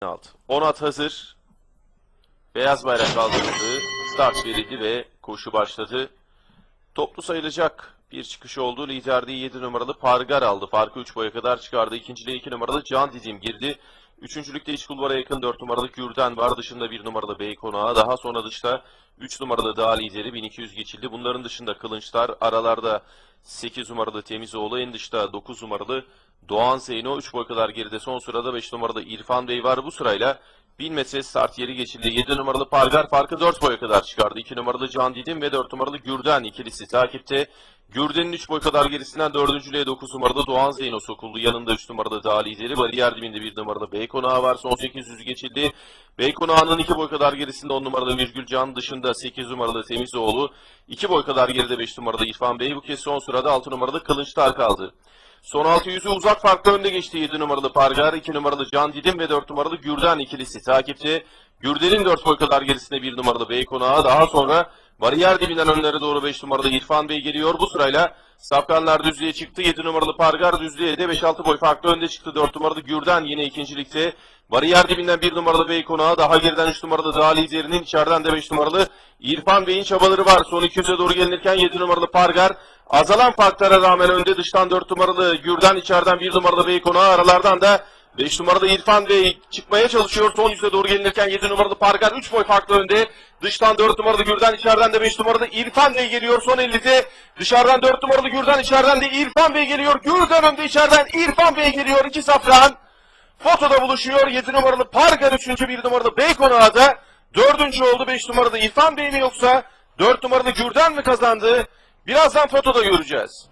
Alt. 10 at hazır. Beyaz bayrak kaldırıldı. Start verildi ve koşu başladı. Toplu sayılacak bir çıkış oldu. Liderliği 7 numaralı Pargar aldı. Farkı 3 boya kadar çıkardı. İkinciliğe 2 numaralı Can Didim girdi. Üçüncülükte iç kulvara yakın 4 numaralı Gürden var. Dışında 1 numaralı Beykonağı. Daha sonra dışta 3 numaralı Dağ lideri 1200 geçildi. Bunların dışında Kılınçlar. Aralarda 8 numaralı Temizoğlu. En dışta 9 numaralı Doğan Zeyno. 3 boy kadar geride. Son sırada 5 numaralı İrfan Bey var. Bu sırayla 1000 metre start yeri geçildi. 7 numaralı Pargar farkı 4 boya kadar çıkardı. 2 numaralı Can Didim ve 4 numaralı Gürden ikilisi takipte. Gürden'in 3 boy kadar gerisinden 4.lüğe 9 numaralı Doğan Zeyno sokuldu. Yanında 3 numaralı Dağ lideri. Bariyer dibinde 1 numaralı Beykonağı var. Son 800 geçildi. Beykonağı'nın 2 boy kadar gerisinde 10 numaralı Virgül Can, dışında 8 numaralı Temizoğlu. 2 boy kadar geride 5 numaralı İrfan Bey. Bu kez son sırada 6 numaralı Kılınçlar kaldı. Son 600'ü uzak farkla önde geçti 7 numaralı Pargar, 2 numaralı Can Didim ve 4 numaralı Gürden ikilisi takipte. Gürden'in 4 boy kadar gerisinde 1 numaralı Beykonağı, daha sonra bariyer dibinden önlere doğru 5 numaralı İrfan Bey geliyor. Bu sırayla Safkanlar düzlüğe çıktı. 7 numaralı Pargar düzlüğe de 5-6 boy farklı önde çıktı. 4 numaralı Gürden yine ikincilikte. Bariyer dibinden 1 numaralı Beykonağı, daha geriden 3 numaralı Dağ liderinin, içeriden de 5 numaralı İrfan Bey'in çabaları var. Son 200'e doğru gelinirken 7 numaralı Pargar azalan farklara rağmen önde, dıştan 4 numaralı Gürden, içeriden 1 numaralı Beykonağı, aralardan da 5 numaralı İrfan Bey çıkmaya çalışıyor. Son 100'e doğru gelinirken 7 numaralı Pargar 3 boy farklı önde. Dıştan 4 numaralı Gürden, içeriden de 5 numaralı İrfan Bey geliyor. Son 50'de dışarıdan 4 numaralı Gürden, içeriden de İrfan Bey geliyor. Gürden önde, içeriden İrfan Bey geliyor. 2 safran fotoda buluşuyor. 7 numaralı Pargar 3. 1 numaralı Beykonağı da 4. oldu. 5 numaralı İrfan Bey mi yoksa 4 numaralı Gürden mi kazandı? Birazdan fotoda göreceğiz.